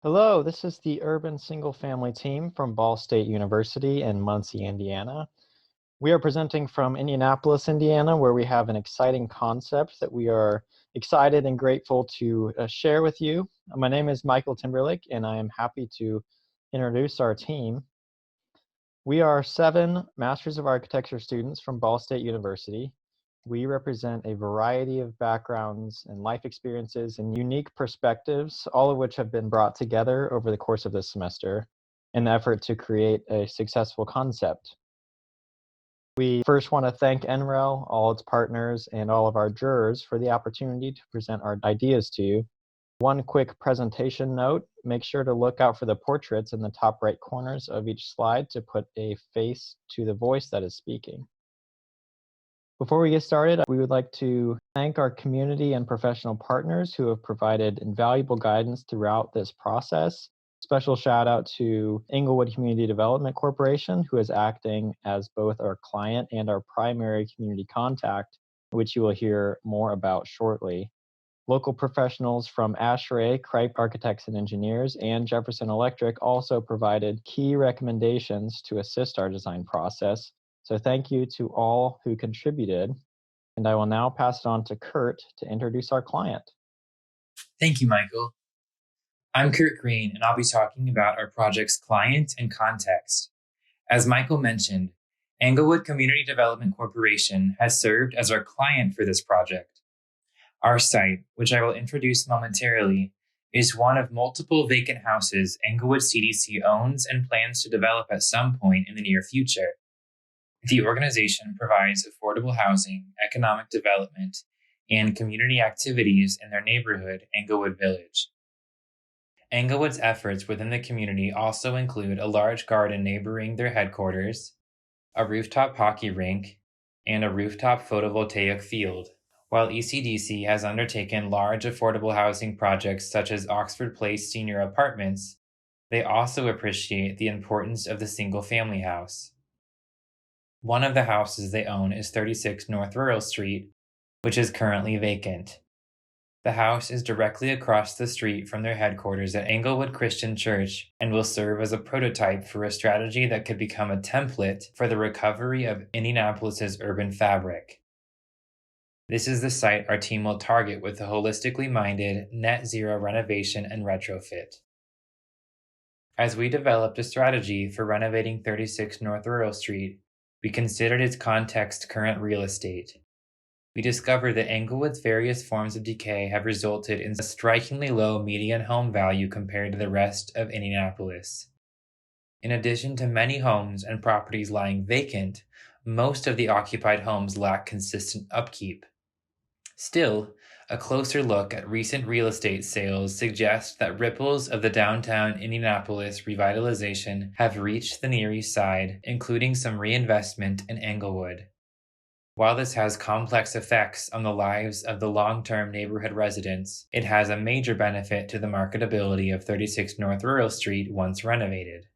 Hello, this is the Urban Single Family team from Ball State University in Muncie, Indiana. We are presenting from Indianapolis, Indiana, where we have an exciting concept that we are excited and grateful to share with you. My name is Michael Timberlake, and I am happy to introduce our team. We are 7 Masters of Architecture students from Ball State University. We represent a variety of backgrounds and life experiences and unique perspectives, all of which have been brought together over the course of this semester in the effort to create a successful concept. We first want to thank NREL, all its partners, and all of our jurors for the opportunity to present our ideas to you. One quick presentation note, make sure to look out for the portraits in the top right corners of each slide to put a face to the voice that is speaking. Before we get started, we would like to thank our community and professional partners who have provided invaluable guidance throughout this process. Special shout out to Englewood Community Development Corporation, who is acting as both our client and our primary community contact, which you will hear more about shortly. Local professionals from ASHRAE, Kripe Architects and Engineers, and Jefferson Electric also provided key recommendations to assist our design process. So thank you to all who contributed. And I will now pass it on to Kurt to introduce our client. Thank you, Michael. I'm Kurt Green, and I'll be talking about our project's client and context. As Michael mentioned, Englewood Community Development Corporation has served as our client for this project. Our site, which I will introduce momentarily, is one of multiple vacant houses Englewood CDC owns and plans to develop at some point in the near future. The organization provides affordable housing, economic development, and community activities in their neighborhood, Englewood Village. Englewood's efforts within the community also include a large garden neighboring their headquarters, a rooftop hockey rink, and a rooftop photovoltaic field. While ECDC has undertaken large affordable housing projects such as Oxford Place Senior Apartments, they also appreciate the importance of the single-family house. One of the houses they own is 36 North Rural Street, which is currently vacant. The house is directly across the street from their headquarters at Englewood Christian Church and will serve as a prototype for a strategy that could become a template for the recovery of Indianapolis's urban fabric. This is the site our team will target with a holistically minded, net zero renovation and retrofit. As we developed a strategy for renovating 36 North Rural Street, we considered its context current real estate. We discovered that Englewood's various forms of decay have resulted in a strikingly low median home value compared to the rest of Indianapolis. In addition to many homes and properties lying vacant, most of the occupied homes lack consistent upkeep. Still, a closer look at recent real estate sales suggests that ripples of the downtown Indianapolis revitalization have reached the Near East Side, including some reinvestment in Englewood. While this has complex effects on the lives of the long-term neighborhood residents, it has a major benefit to the marketability of 36 North Rural Street once renovated.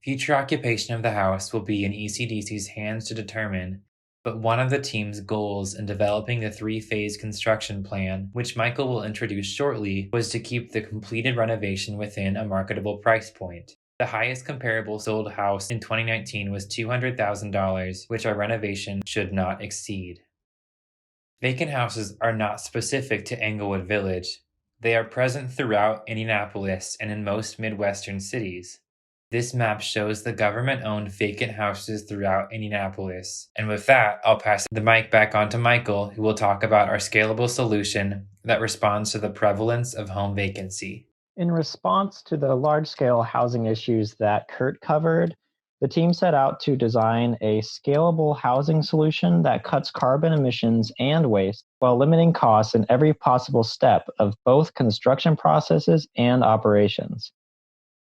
Future occupation of the house will be in ECDC's hands to determine, but one of the team's goals in developing the 3-phase construction plan, which Michael will introduce shortly, was to keep the completed renovation within a marketable price point. The highest comparable sold house in 2019 was $200,000, which our renovation should not exceed. Vacant houses are not specific to Englewood Village. They are present throughout Indianapolis and in most Midwestern cities. This map shows the government-owned vacant houses throughout Indianapolis. And with that, I'll pass the mic back on to Michael, who will talk about our scalable solution that responds to the prevalence of home vacancy. In response to the large-scale housing issues that Kurt covered, the team set out to design a scalable housing solution that cuts carbon emissions and waste while limiting costs in every possible step of both construction processes and operations.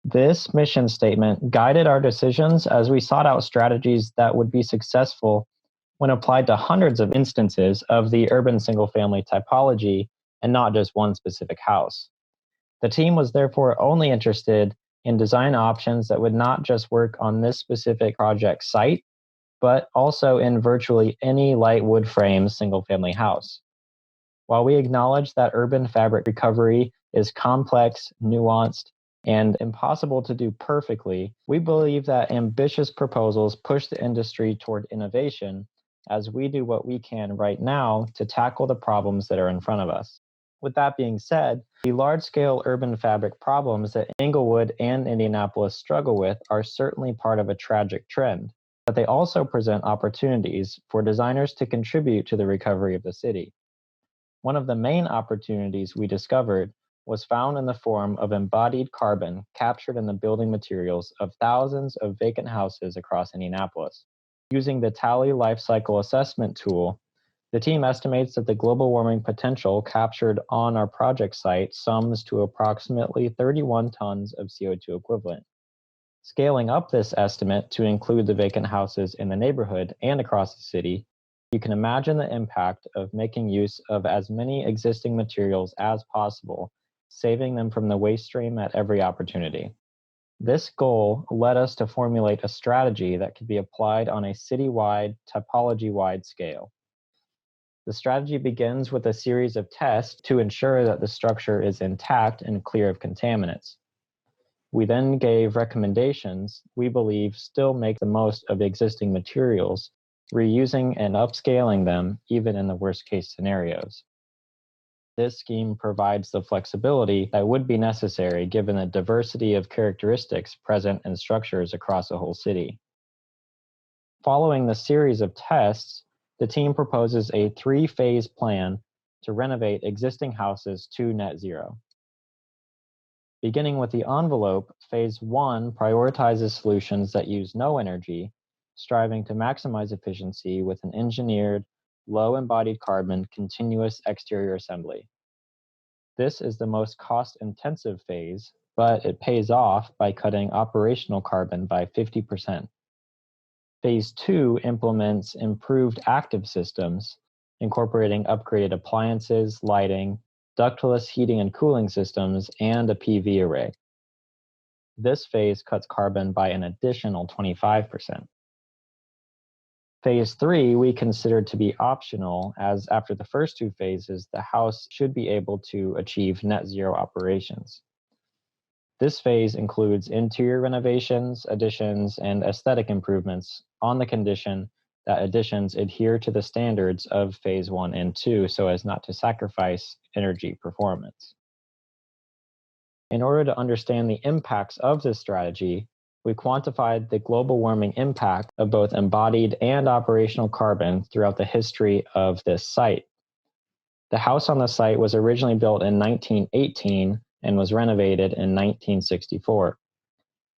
This mission statement guided our decisions as we sought out strategies that would be successful when applied to hundreds of instances of the urban single-family typology and not just one specific house. The team was therefore only interested in design options that would not just work on this specific project site, but also in virtually any light wood frame single-family house. While we acknowledge that urban fabric recovery is complex, nuanced, and impossible to do perfectly, we believe that ambitious proposals push the industry toward innovation as we do what we can right now to tackle the problems that are in front of us. With that being said, the large-scale urban fabric problems that Inglewood and Indianapolis struggle with are certainly part of a tragic trend, but they also present opportunities for designers to contribute to the recovery of the city. One of the main opportunities we discovered was found in the form of embodied carbon captured in the building materials of thousands of vacant houses across Indianapolis. Using the Tally Life Cycle Assessment tool, the team estimates that the global warming potential captured on our project site sums to approximately 31 tons of CO2 equivalent. Scaling up this estimate to include the vacant houses in the neighborhood and across the city, you can imagine the impact of making use of as many existing materials as possible, saving them from the waste stream at every opportunity. This goal led us to formulate a strategy that could be applied on a citywide, topology-wide scale. The strategy begins with a series of tests to ensure that the structure is intact and clear of contaminants. We then gave recommendations we believe still make the most of existing materials, reusing and upscaling them even in the worst-case scenarios. This scheme provides the flexibility that would be necessary given the diversity of characteristics present in structures across a whole city. Following the series of tests, the team proposes a 3-phase plan to renovate existing houses to net zero. Beginning with the envelope, phase 1 prioritizes solutions that use no energy, striving to maximize efficiency with an engineered, low embodied carbon continuous exterior assembly. This is the most cost-intensive phase, but it pays off by cutting operational carbon by 50%. Phase 2 implements improved active systems, incorporating upgraded appliances, lighting, ductless heating and cooling systems, and a PV array. This phase cuts carbon by an additional 25%. Phase 3 we considered to be optional, as after the first 2 phases, the house should be able to achieve net zero operations. This phase includes interior renovations, additions, and aesthetic improvements on the condition that additions adhere to the standards of phase 1 and 2 so as not to sacrifice energy performance. In order to understand the impacts of this strategy, we quantified the global warming impact of both embodied and operational carbon throughout the history of this site. The house on the site was originally built in 1918 and was renovated in 1964.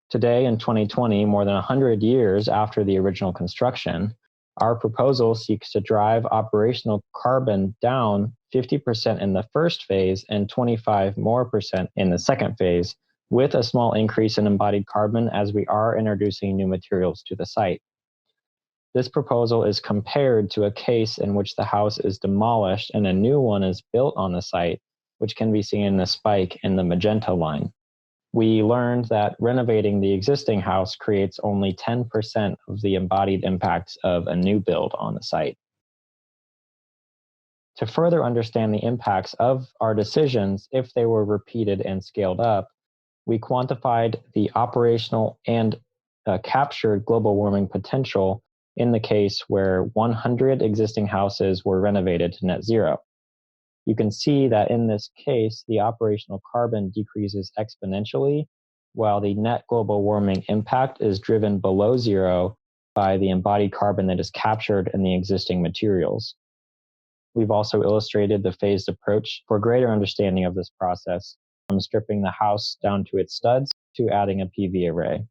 Today, in 2020, more than 100 years after the original construction, our proposal seeks to drive operational carbon down 50% in the first phase and 25% more in the second phase, with a small increase in embodied carbon as we are introducing new materials to the site. This proposal is compared to a case in which the house is demolished and a new one is built on the site, which can be seen in the spike in the magenta line. We learned that renovating the existing house creates only 10% of the embodied impacts of a new build on the site. To further understand the impacts of our decisions if they were repeated and scaled up, we quantified the operational and captured global warming potential in the case where 100 existing houses were renovated to net zero. You can see that in this case, the operational carbon decreases exponentially, while the net global warming impact is driven below zero by the embodied carbon that is captured in the existing materials. We've also illustrated the phased approach for greater understanding of this process, from stripping the house down to its studs to adding a PV array.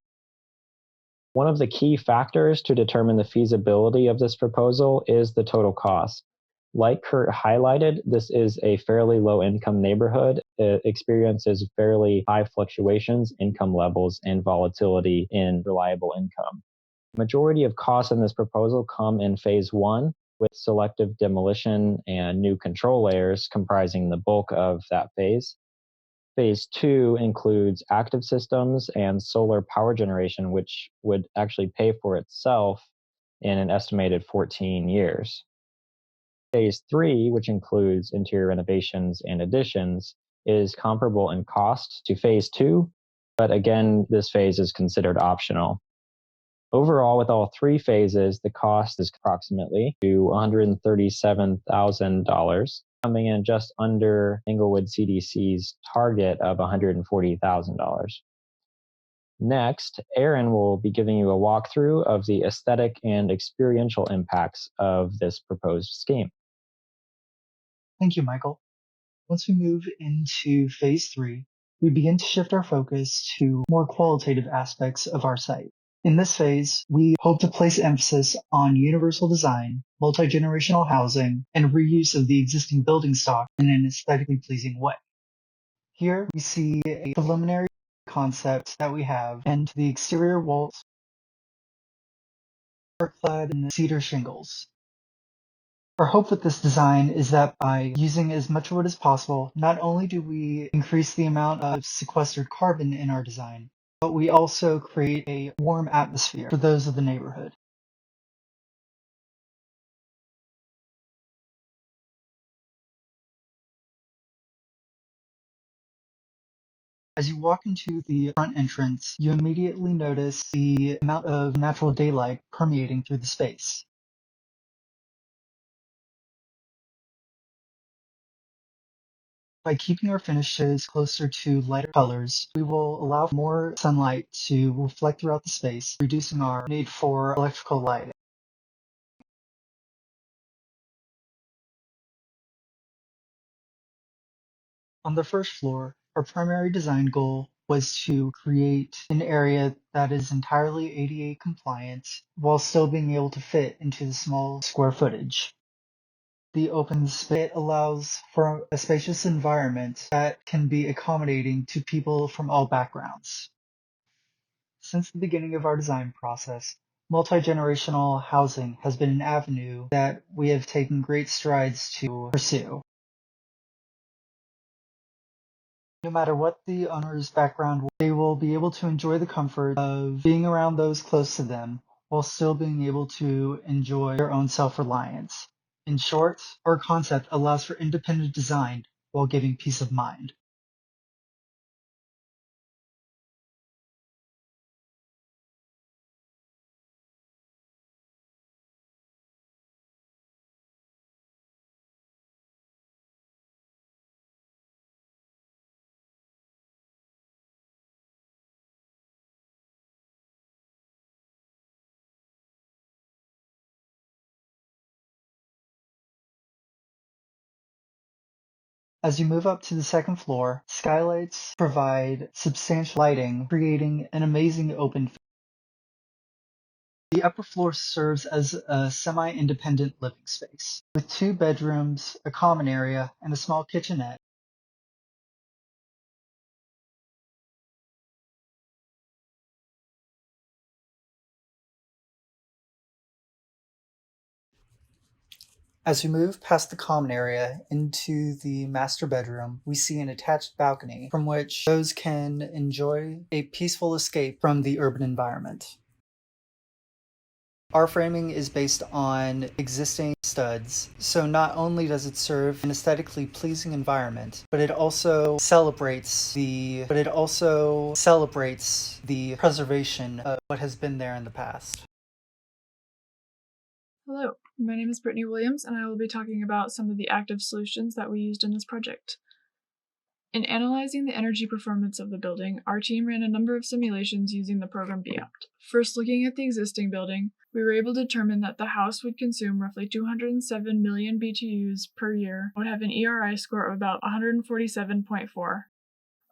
One of the key factors to determine the feasibility of this proposal is the total cost. Like Kurt highlighted, this is a fairly low-income neighborhood. It experiences fairly high fluctuations, income levels, and volatility in reliable income. The majority of costs in this proposal come in phase 1, with selective demolition and new control layers comprising the bulk of that phase. Phase 2 includes active systems and solar power generation, which would actually pay for itself in an estimated 14 years. Phase 3, which includes interior renovations and additions, is comparable in cost to phase 2, but again, this phase is considered optional. Overall, with all three phases, the cost is approximately to $137,000, coming in just under Englewood CDC's target of $140,000. Next, Aaron will be giving you a walkthrough of the aesthetic and experiential impacts of this proposed scheme. Thank you, Michael. Once we move into phase 3, we begin to shift our focus to more qualitative aspects of our site. In this phase, we hope to place emphasis on universal design, multi-generational housing, and reuse of the existing building stock in an aesthetically pleasing way. Here we see a preliminary concept that we have, and the exterior walls are clad in cedar shingles. Our hope with this design is that by using as much wood as possible, not only do we increase the amount of sequestered carbon in our design, but we also create a warm atmosphere for those of the neighborhood. As you walk into the front entrance, you immediately notice the amount of natural daylight permeating through the space. By keeping our finishes closer to lighter colors, we will allow for more sunlight to reflect throughout the space, reducing our need for electrical lighting. On the first floor, our primary design goal was to create an area that is entirely ADA compliant while still being able to fit into the small square footage. The open space allows for a spacious environment that can be accommodating to people from all backgrounds. Since the beginning of our design process, multi-generational housing has been an avenue that we have taken great strides to pursue. No matter what the owner's background, they will be able to enjoy the comfort of being around those close to them while still being able to enjoy their own self-reliance. In short, our concept allows for independent design while giving peace of mind. As you move up to the second floor, skylights provide substantial lighting, creating an amazing open. The upper floor serves as a semi-independent living space, with 2 bedrooms, a common area, and a small kitchenette. As we move past the common area into the master bedroom, we see an attached balcony from which those can enjoy a peaceful escape from the urban environment. Our framing is based on existing studs, so not only does it serve an aesthetically pleasing environment, but it also celebrates the preservation of what has been there in the past. Hello, my name is Brittany Williams, and I will be talking about some of the active solutions that we used in this project. In analyzing the energy performance of the building, our team ran a number of simulations using the program Beopt. First, looking at the existing building, we were able to determine that the house would consume roughly 207 million BTUs per year and would have an ERI score of about 147.4.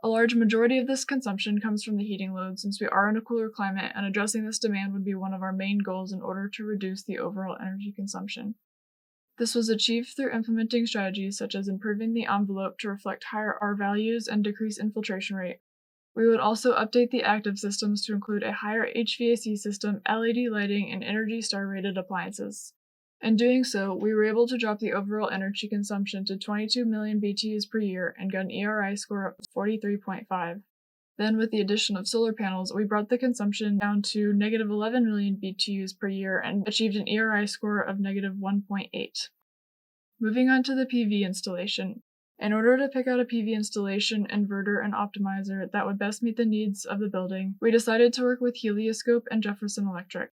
A large majority of this consumption comes from the heating load, since we are in a cooler climate, and addressing this demand would be one of our main goals in order to reduce the overall energy consumption. This was achieved through implementing strategies such as improving the envelope to reflect higher R values and decrease infiltration rate. We would also update the active systems to include a higher HVAC system, LED lighting, and ENERGY STAR rated appliances. In doing so, we were able to drop the overall energy consumption to 22 million BTUs per year and got an ERI score of 43.5. Then, with the addition of solar panels, we brought the consumption down to negative 11 million BTUs per year and achieved an ERI score of negative 1.8. Moving on to the PV installation. In order to pick out a PV installation, inverter, and optimizer that would best meet the needs of the building, we decided to work with Helioscope and Jefferson Electric.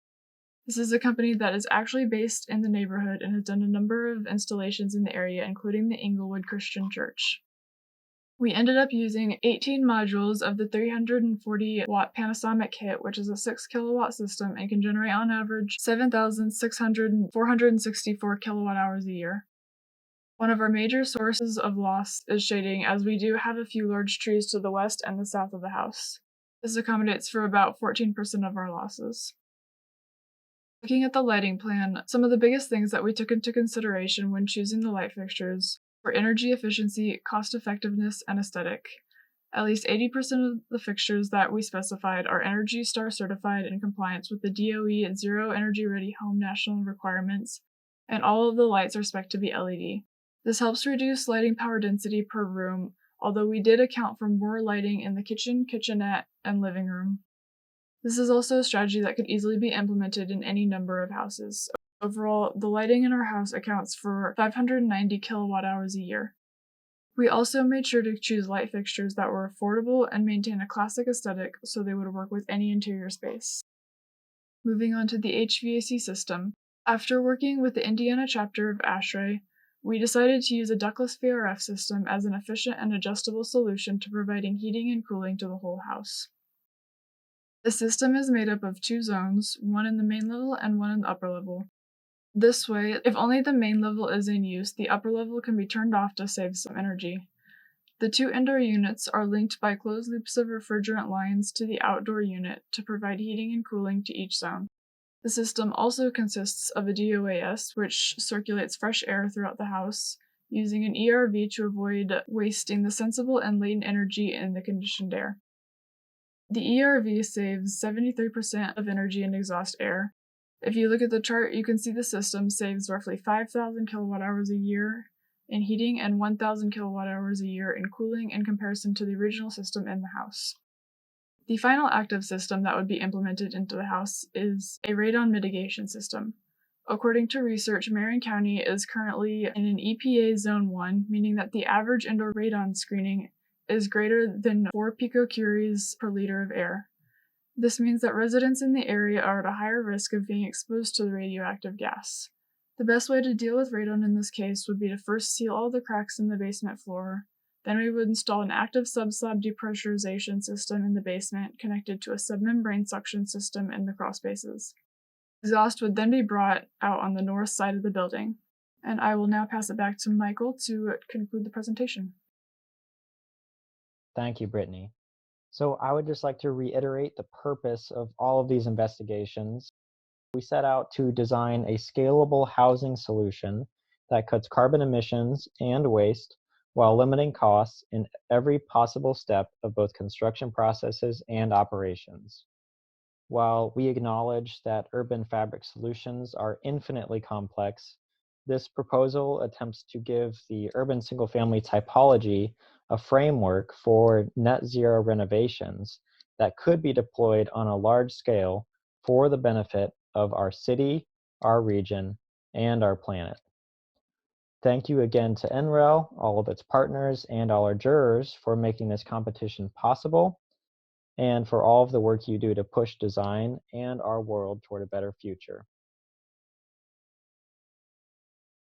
This is a company that is actually based in the neighborhood and has done a number of installations in the area, including the Inglewood Christian Church. We ended up using 18 modules of the 340-watt Panasonic kit, which is a 6 kilowatt system and can generate on average 7,464 kilowatt hours a year. One of our major sources of loss is shading, as we do have a few large trees to the west and the south of the house. This accommodates for about 14% of our losses. Looking at the lighting plan, some of the biggest things that we took into consideration when choosing the light fixtures were energy efficiency, cost effectiveness, and aesthetic. At least 80% of the fixtures that we specified are ENERGY STAR certified in compliance with the DOE and Zero Energy Ready Home national requirements, and all of the lights are spec'd to be LED. This helps reduce lighting power density per room, although we did account for more lighting in the kitchen, kitchenette, and living room. This is also a strategy that could easily be implemented in any number of houses. Overall, the lighting in our house accounts for 590 kilowatt hours a year. We also made sure to choose light fixtures that were affordable and maintain a classic aesthetic so they would work with any interior space. Moving on to the HVAC system. After working with the Indiana chapter of ASHRAE, we decided to use a ductless VRF system as an efficient and adjustable solution to providing heating and cooling to the whole house. The system is made up of 2 zones, one in the main level and one in the upper level. This way, if only the main level is in use, the upper level can be turned off to save some energy. The 2 indoor units are linked by closed loops of refrigerant lines to the outdoor unit to provide heating and cooling to each zone. The system also consists of a DOAS, which circulates fresh air throughout the house, using an ERV to avoid wasting the sensible and latent energy in the conditioned air. The ERV saves 73% of energy in exhaust air. If you look at the chart, you can see the system saves roughly 5,000 kilowatt hours a year in heating and 1,000 kilowatt hours a year in cooling in comparison to the original system in the house. The final active system that would be implemented into the house is a radon mitigation system. According to research, Marion County is currently in an EPA Zone 1, meaning that the average indoor radon screening is greater than 4 picocuries per liter of air. This means that residents in the area are at a higher risk of being exposed to the radioactive gas. The best way to deal with radon in this case would be to first seal all the cracks in the basement floor. Then we would install an active subslab depressurization system in the basement connected to a submembrane suction system in the crawl spaces. Exhaust would then be brought out on the north side of the building. And I will now pass it back to Michael to conclude the presentation. Thank you, Brittany. So I would just like to reiterate the purpose of all of these investigations. We set out to design a scalable housing solution that cuts carbon emissions and waste while limiting costs in every possible step of both construction processes and operations. While we acknowledge that urban fabric solutions are infinitely complex, this proposal attempts to give the urban single-family typology a framework for net zero renovations that could be deployed on a large scale for the benefit of our city, our region, and our planet. Thank you again to NREL, all of its partners, and all our jurors for making this competition possible, and for all of the work you do to push design and our world toward a better future.